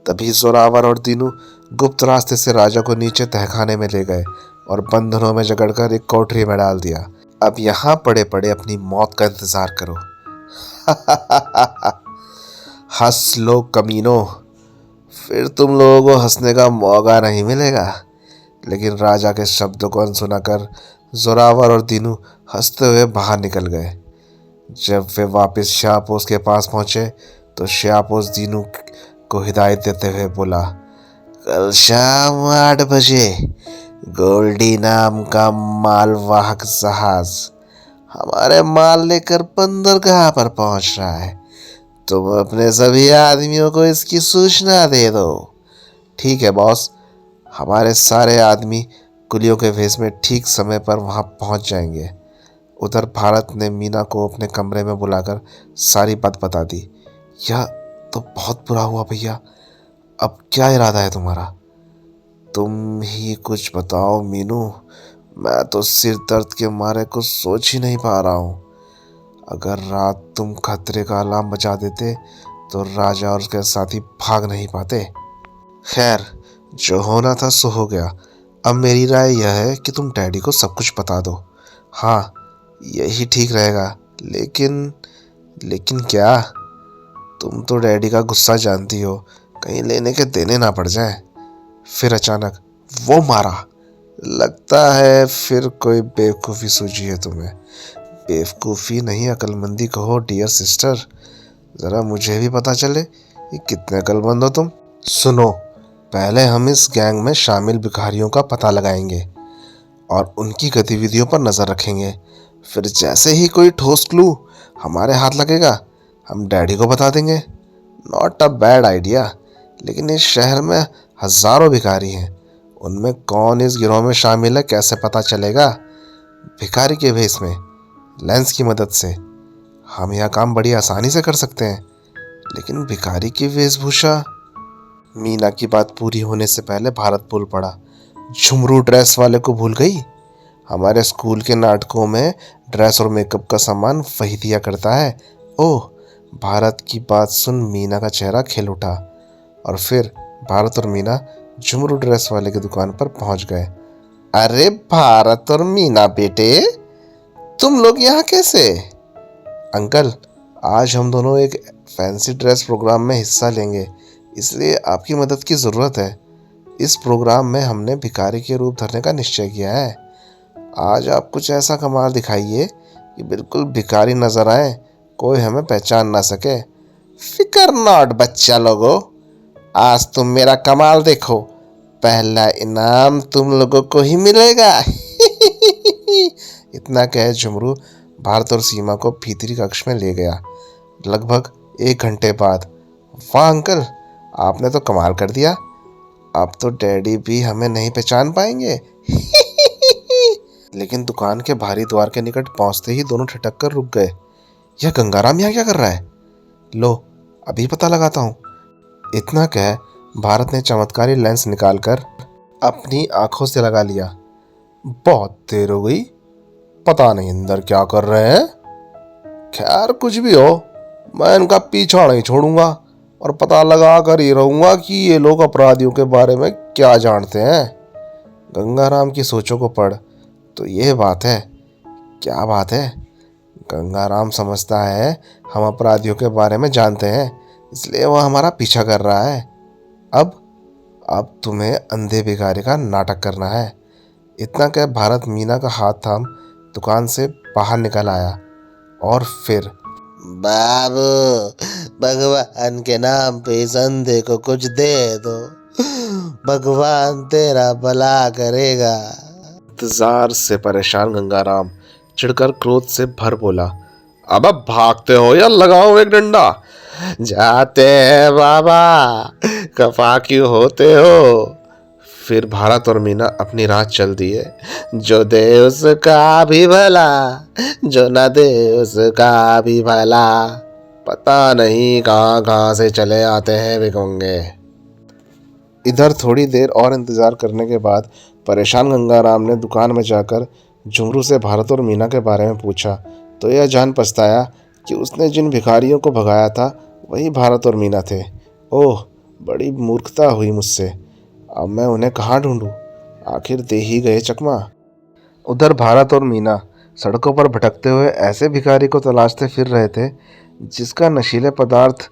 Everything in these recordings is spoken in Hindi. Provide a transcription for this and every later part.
तभी जोरावर और दीनू गुप्त रास्ते से राजा को नीचे तहखाने में ले गए और बंधनों में जकड़कर एक कोठरी में डाल दिया। अब यहाँ पड़े पड़े अपनी मौत का इंतजार करो। हंस लो कमीनों, फिर तुम लोगों को हंसने का मौका नहीं मिलेगा। लेकिन राजा के शब्दों को अनसुना कर जोरावर और दीनू हंसते हुए बाहर निकल गए। जब वे वापस श्यापोस के पास पहुंचे तो श्यापोस दीनू को हिदायत देते हुए बोला, कल शाम 8 बजे गोल्डी नाम का मालवाहक जहाज हमारे माल लेकर बंदरगाह पर पहुंच रहा है। तुम अपने सभी आदमियों को इसकी सूचना दे दो। ठीक है बॉस, हमारे सारे आदमी कुलियों के भेष में ठीक समय पर वहां पहुंच जाएंगे। उधर भारत ने मीना को अपने कमरे में बुलाकर सारी बात बता दी। यह तो बहुत बुरा हुआ भैया, अब क्या इरादा है तुम्हारा? तुम ही कुछ बताओ मीनू, मैं तो सिर दर्द के मारे कुछ सोच ही नहीं पा रहा हूँ। अगर रात तुम खतरे का अलार्म बजा देते तो राजा और उसके साथी भाग नहीं पाते। खैर, जो होना था सो हो गया। अब मेरी राय यह है कि तुम डैडी को सब कुछ बता दो। हाँ, यही ठीक रहेगा। लेकिन क्या? तुम तो डैडी का गुस्सा जानती हो, कहीं लेने के देने ना पड़ जाए। फिर अचानक वो मारा। लगता है फिर कोई बेवकूफ़ी सूझी है तुम्हें। बेवकूफ़ी नहीं, अक्लमंदी कहो डियर सिस्टर। ज़रा मुझे भी पता चले कि कितने अक्लमंद हो तुम। सुनो, पहले हम इस गैंग में शामिल भिखारियों का पता लगाएंगे और उनकी गतिविधियों पर नज़र रखेंगे। फिर जैसे ही कोई ठोस क्लू हमारे हाथ लगेगा हम डैडी को बता देंगे। Not a bad idea. लेकिन इस शहर में हज़ारों भिखारी हैं, उनमें कौन इस गिरोह में शामिल है कैसे पता चलेगा? भिखारी के भेष में लेंस की मदद से हम यह काम बड़ी आसानी से कर सकते हैं। लेकिन भिखारी की वेशभूषा। मीना की बात पूरी होने से पहले भारत बोल पड़ा, झुमरू ड्रेस वाले को भूल गई? हमारे स्कूल के नाटकों में ड्रेस और मेकअप का सामान वही दिया करता है। ओह! भारत की बात सुन मीना का चेहरा खिल उठा और फिर भारत और मीना झुमरू ड्रेस वाले की दुकान पर पहुंच गए। अरे भारत और मीना बेटे, तुम लोग यहाँ कैसे? अंकल, आज हम दोनों एक फैंसी ड्रेस प्रोग्राम में हिस्सा लेंगे, इसलिए आपकी मदद की ज़रूरत है। इस प्रोग्राम में हमने भिखारी के रूप धरने का निश्चय किया है। आज आप कुछ ऐसा कमाल दिखाइए कि बिल्कुल भिखारी नजर आए, कोई हमें पहचान ना सके। फिकर नॉट बच्चा लोगों, आज तुम मेरा कमाल देखो। पहला इनाम तुम लोगों को ही मिलेगा। इतना कह झुमरू भारत और सीमा को भीतरी कक्ष में ले गया। लगभग 1 घंटे बाद, वाह अंकल, आपने तो कमाल कर दिया। अब तो डैडी भी हमें नहीं पहचान पाएंगे। लेकिन दुकान के भारी द्वार के निकट पहुंचते ही दोनों ठिठक कर रुक गए। यह गंगाराम यहाँ क्या कर रहा है? लो, अभी पता लगाता हूँ। इतना कह भारत ने चमत्कारी लेंस निकालकर अपनी आंखों से लगा लिया। बहुत देर हो गई, पता नहीं अंदर क्या कर रहे हैं। खैर कुछ भी हो, मैं इनका पीछा नहीं छोड़ूंगा और पता लगा कर ही रहूंगा कि ये लोग अपराधियों के बारे में क्या जानते हैं। गंगाराम की सोचों को पढ़ तो यह बात है। क्या बात है? गंगाराम समझता है हम अपराधियों के बारे में जानते हैं, इसलिए वह हमारा पीछा कर रहा है। अब तुम्हें अंधे भिखारी का नाटक करना है। इतना कह भारत मीना का हाथ थाम दुकान से बाहर निकल आया और फिर, बाबू, भगवान के नाम पे इस अंधे को कुछ दे दो, भगवान तेरा भला करेगा। इंतजार से परेशान गंगाराम चिढ़कर क्रोध से भर बोला, अब भागते हो या लगाओ एक डंडा? जाते हैं बाबा, खफा क्यों होते हो? फिर भारत और मीना अपनी राह चल दिए। जो दे उसका भी भला, जो न दे उसका भी भला। पता नहीं कहाँ कहाँ से चले आते हैं भिखमंगे। इधर थोड़ी देर और इंतजार करने के बाद परेशान गंगाराम ने दुकान में जाकर झुमरू से भारत और मीना के बारे में पूछा तो यह जान पछताया कि उसने जिन भिखारियों को भगाया था वही भारत और मीना थे। ओह, बड़ी मूर्खता हुई मुझसे। अब मैं उन्हें कहाँ ढूंढूं? आखिर दे ही गए चकमा। उधर भारत और मीना सड़कों पर भटकते हुए ऐसे भिखारी को तलाशते फिर रहे थे जिसका नशीले पदार्थ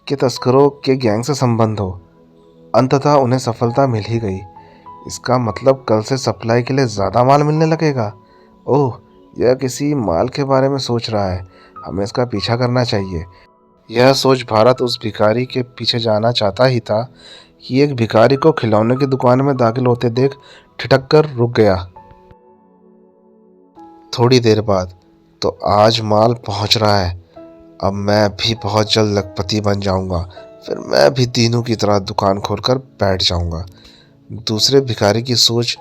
के तस्करों के गैंग से संबंध हो। अंततः उन्हें सफलता मिल ही गई। इसका मतलब कल से सप्लाई के लिए ज़्यादा माल मिलने लगेगा। ओह, यह किसी माल के बारे में सोच रहा है। हमें इसका पीछा करना चाहिए। यह सोच भारत उस भिखारी के पीछे जाना चाहता ही था कि एक भिखारी को खिलौने की दुकान में दाखिल होते देख ठिठक कर रुक गया। थोड़ी देर बाद, तो आज माल पहुंच रहा है। अब मैं भी बहुत जल्द लखपति बन जाऊंगा। फिर मैं भी तीनों की तरह दुकान खोलकर बैठ जाऊंगा। दूसरे भिखारी की सोच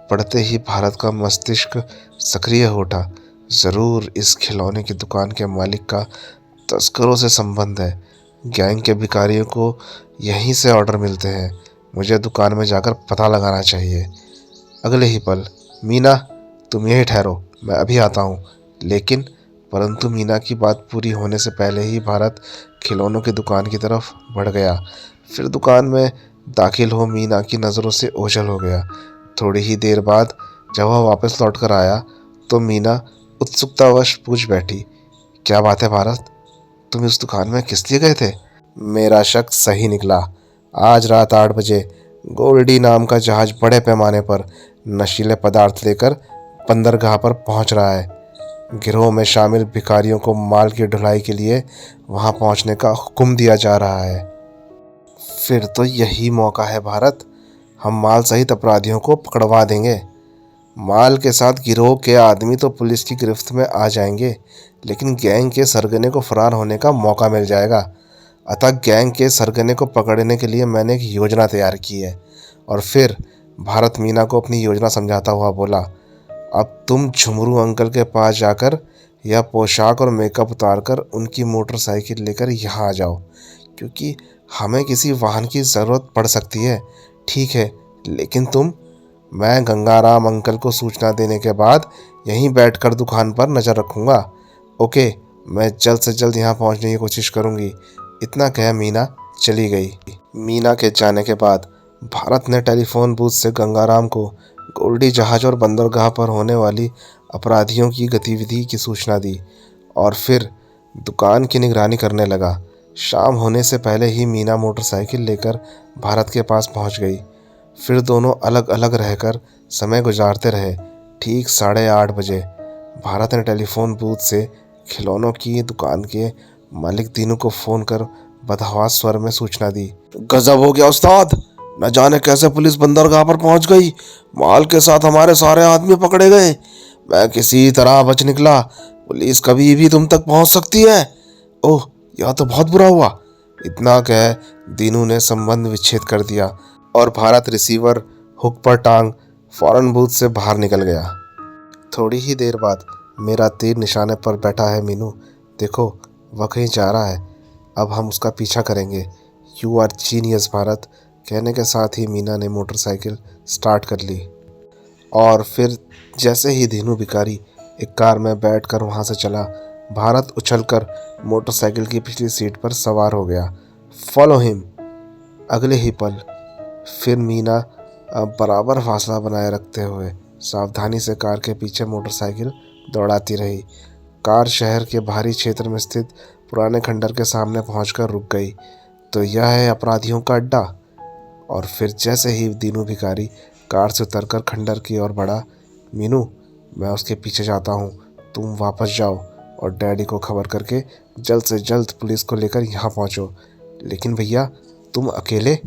पढ़ते ही भारत का मस्तिष्क सक्रिय हो उठा। ज़रूर इस खिलौने की दुकान के मालिक का तस्करों से संबंध है। गैंग के भिखारियों को यहीं से ऑर्डर मिलते हैं। मुझे दुकान में जाकर पता लगाना चाहिए। अगले ही पल, मीना, तुम यहीं ठहरो, मैं अभी आता हूँ। लेकिन परंतु मीना की बात पूरी होने से पहले ही भारत खिलौनों की दुकान की तरफ बढ़ गया। फिर दुकान में दाखिल हो मीना की नज़रों से ओझल हो गया। थोड़ी ही देर बाद जब वह वापस लौट कर आया तो मीना उत्सुकतावश पूछ बैठी, क्या बात है भारत, तुम इस दुकान में किस लिए गए थे? मेरा शक सही निकला। आज रात 8 बजे गोल्डी नाम का जहाज बड़े पैमाने पर नशीले पदार्थ लेकर बंदरगाह पर पहुंच रहा है। गिरोह में शामिल भिखारियों को माल की ढुलाई के लिए वहां पहुंचने का हुक्म दिया जा रहा है। फिर तो यही मौका है भारत, हम माल सहित अपराधियों को पकड़वा देंगे। माल के साथ गिरोह के आदमी तो पुलिस की गिरफ्त में आ जाएंगे, लेकिन गैंग के सरगने को फरार होने का मौका मिल जाएगा। अतः गैंग के सरगने को पकड़ने के लिए मैंने एक योजना तैयार की है। और फिर भारत मीना को अपनी योजना समझाता हुआ बोला, अब तुम झुमरू अंकल के पास जाकर यह पोशाक और मेकअप उतारकर उनकी मोटरसाइकिल लेकर यहाँ आ जाओ, क्योंकि हमें किसी वाहन की ज़रूरत पड़ सकती है। ठीक है, लेकिन मैं गंगाराम अंकल को सूचना देने के बाद यहीं बैठकर दुकान पर नज़र रखूँगा। ओके, मैं जल्द से जल्द यहाँ पहुँचने की कोशिश करूँगी। इतना कह मीना चली गई। मीना के जाने के बाद भारत ने टेलीफोन बूथ से गंगाराम को गोल्डी जहाज और बंदरगाह पर होने वाली अपराधियों की गतिविधि की सूचना दी और फिर दुकान की निगरानी करने लगा। शाम होने से पहले ही मीना मोटरसाइकिल लेकर भारत के पास पहुंच गई। फिर दोनों अलग अलग रहकर समय गुजारते रहे। ठीक 8:30 बजे भारत ने टेलीफोन बूथ से खिलौनों की दुकान के मालिक दीनू को फ़ोन कर बदहवास स्वर में सूचना दी। गजब हो गया उस्ताद, न जाने कैसे पुलिस बंदरगाह पर पहुंच गई। माल के साथ हमारे सारे आदमी पकड़े गए। मैं किसी तरह बच निकला। पुलिस कभी भी तुम तक पहुंच सकती है। ओह, यह तो बहुत बुरा हुआ। इतना कह दीनू ने संबंध विच्छेद कर दिया और भारत रिसीवर हुक पर टांग फौरन बूथ से बाहर निकल गया। थोड़ी ही देर बाद मेरा तीर निशाने पर बैठा है मीनू। देखो, वह कहीं जा रहा है। अब हम उसका पीछा करेंगे। यू आर जीनियस भारत, कहने के साथ ही मीना ने मोटरसाइकिल स्टार्ट कर ली। और फिर जैसे ही दीनू भिखारी एक कार में बैठकर वहां से चला, भारत उछलकर मोटरसाइकिल की पिछली सीट पर सवार हो गया। Follow him. अगले ही पल फिर मीना बराबर फासला बनाए रखते हुए सावधानी से कार के पीछे मोटरसाइकिल दौड़ाती रही। कार शहर के बाहरी क्षेत्र में स्थित पुराने खंडर के सामने पहुंचकर रुक गई। तो यह है अपराधियों का अड्डा। और फिर जैसे ही दीनू भिखारी कार से उतरकर खंडर की ओर बढ़ा, मीनू, मैं उसके पीछे जाता हूँ, तुम वापस जाओ और डैडी को खबर करके जल्द से जल्द पुलिस को लेकर यहाँ पहुँचो। लेकिन भैया, तुम अकेले?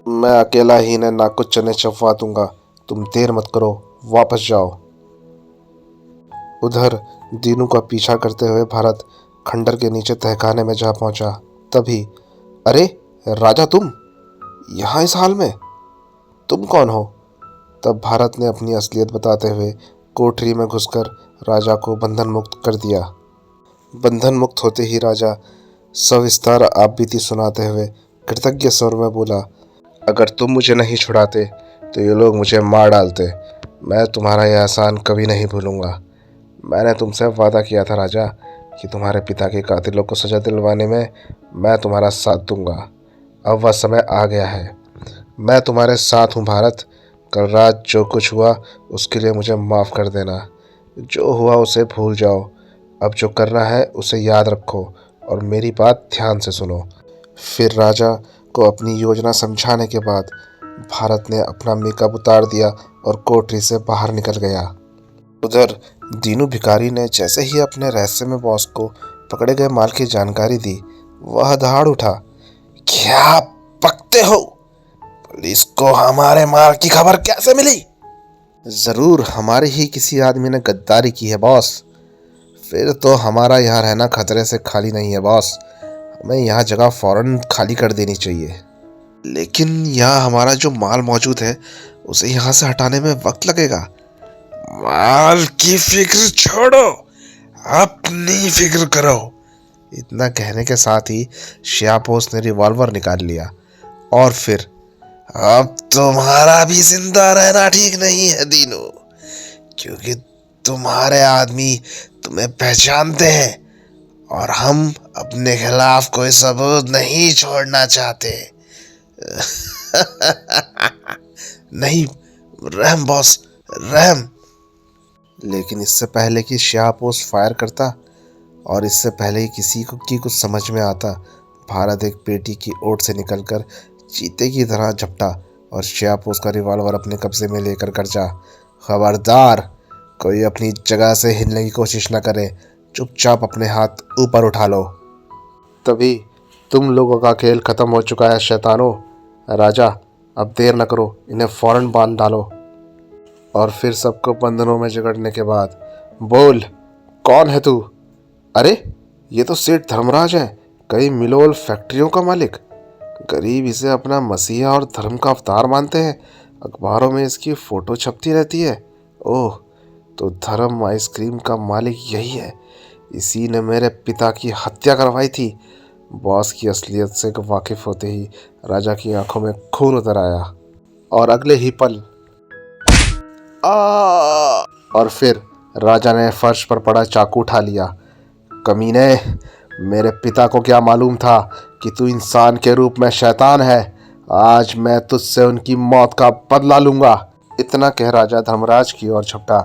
मैं अकेला ही ने ना कुछ चने चबवा दूंगा। तुम देर मत करो, वापस जाओ। उधर दीनू का पीछा करते हुए भारत खंडर के नीचे तहखाने में जा पहुंचा। तभी, अरे राजा, तुम यहाँ इस हाल में? तुम कौन हो? तब भारत ने अपनी असलियत बताते हुए कोठरी में घुसकर राजा को बंधन मुक्त कर दिया। बंधन मुक्त होते ही राजा सविस्तार आपबीती सुनाते हुए कृतज्ञ स्वर में बोला, अगर तुम मुझे नहीं छुड़ाते तो ये लोग मुझे मार डालते। मैं तुम्हारा यह एहसान कभी नहीं भूलूंगा। मैंने तुमसे वादा किया था राजा कि तुम्हारे पिता के कातिलों को सजा दिलवाने में मैं तुम्हारा साथ दूंगा। अब वह समय आ गया है। मैं तुम्हारे साथ हूँ भारत। कल रात जो कुछ हुआ उसके लिए मुझे माफ़ कर देना। जो हुआ उसे भूल जाओ। अब जो करना है उसे याद रखो और मेरी बात ध्यान से सुनो। फिर राजा को अपनी योजना समझाने के बाद भारत ने अपना मेकअप उतार दिया और कोठरी से बाहर निकल गया। उधर दीनू भिखारी ने जैसे ही अपने रहस्यमय बॉस को पकड़े गए माल की जानकारी दी, वह दहाड़ उठा। क्या बकते हो? पुलिस को हमारे माल की खबर कैसे मिली? जरूर हमारे ही किसी आदमी ने गद्दारी की है बॉस। फिर तो हमारा यहाँ रहना खतरे से खाली नहीं है बॉस। हमें यहाँ जगह फौरन खाली कर देनी चाहिए। लेकिन यहाँ हमारा जो माल मौजूद है उसे यहाँ से हटाने में वक्त लगेगा। माल की फिक्र छोड़ो, अपनी फिक्र करो। इतना कहने के साथ ही श्यापोस ने रिवॉल्वर निकाल लिया और फिर, अब तुम्हारा भी जिंदा रहना ठीक नहीं है दीनू, क्योंकि तुम्हारे आदमी तुम्हें पहचानते हैं और हम अपने खिलाफ कोई सबूत नहीं छोड़ना चाहते। नहीं, रहम बॉस, रहम। लेकिन इससे पहले कि श्यापोस फायर करता और इससे पहले ही किसी को की कुछ समझ में आता, भारत एक पेटी की ओट से निकलकर चीते की तरह झपटा और श्यापोस का रिवॉल्वर अपने कब्जे में लेकर गरजा। खबरदार, कोई अपनी जगह से हिलने की कोशिश न करे। चुपचाप अपने हाथ ऊपर उठा लो। तभी, तुम लोगों का खेल खत्म हो चुका है शैतानों। राजा, अब देर न करो, इन्हें फौरन बांध डालो। और फिर सबको बंधनों में जकड़ने के बाद, बोल, कौन है तू? अरे, ये तो सेठ धर्मराज है, कई मिलोल फैक्ट्रियों का मालिक। गरीब इसे अपना मसीहा और धर्म का अवतार मानते हैं। अखबारों में इसकी फोटो छपती रहती है। ओह, तो धर्म आइसक्रीम का मालिक यही है। इसी ने मेरे पिता की हत्या करवाई थी। बॉस की असलियत से वाकिफ होते ही राजा की आंखों में खून उतर आया और अगले ही पल और फिर राजा ने फर्श पर पड़ा चाकू उठा लिया। कमीने, मेरे पिता को क्या मालूम था कि तू इंसान के रूप में शैतान है। आज मैं तुझसे उनकी मौत का बदला लूंगा। इतना कह राजा धर्मराज की ओर झपटा।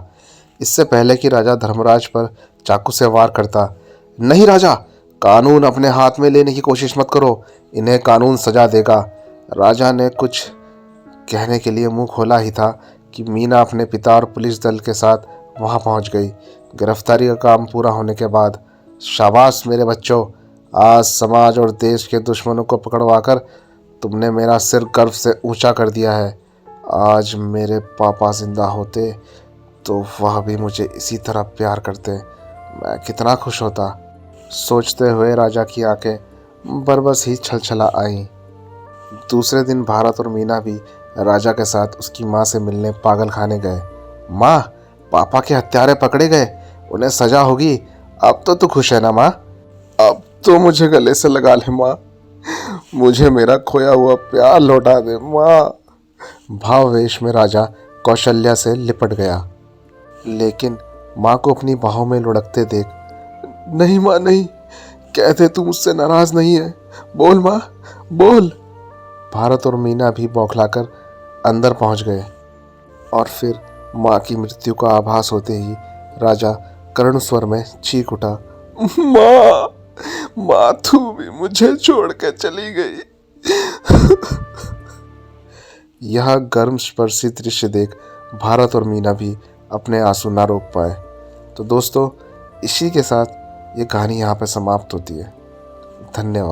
इससे पहले कि राजा धर्मराज पर चाकू से वार करता, नहीं राजा, कानून अपने हाथ में लेने की कोशिश मत करो, इन्हें कानून सजा देगा। राजा ने कुछ कहने के लिए मुंह खोला ही था कि मीना अपने पिता और पुलिस दल के साथ वहां पहुंच गई। गिरफ्तारी का काम पूरा होने के बाद, शाबाश मेरे बच्चों, आज समाज और देश के दुश्मनों को पकड़वाकर तुमने मेरा सिर गर्व से ऊंचा कर दिया है। आज मेरे पापा जिंदा होते तो वह भी मुझे इसी तरह प्यार करते, मैं कितना खुश होता। सोचते हुए राजा की आंखें बरबस ही छलछला आईं। दूसरे दिन भारत और मीना भी राजा के साथ उसकी माँ से मिलने पागल खाने गए। माँ, पापा के हत्यारे पकड़े गए, उन्हें सजा होगी। अब तो तू खुश है ना माँ? अब तो मुझे गले से लगा ले माँ, मुझे मेरा खोया हुआ प्यार लौटा दे माँ। भाववेश में राजा कौशल्या से लिपट गया, लेकिन माँ को अपनी बाहों में लुढ़कते देख, नहीं माँ नहीं, कहते तू मुझसे नाराज नहीं है, बोल माँ, बोल। भारत और मीना भी बौखलाकर अंदर पहुंच गए और फिर माँ की मृत्यु का आभास होते ही राजा करुण स्वर में चीख उठा, माँ, माँ तू भी मुझे छोड़ के चली गई। यह गर्म स्पर्शी दृश्य देख भारत और मीना भी अपने आंसू ना रोक पाए। तो दोस्तों, इसी के साथ ये कहानी यहाँ पे समाप्त होती है। धन्यवाद।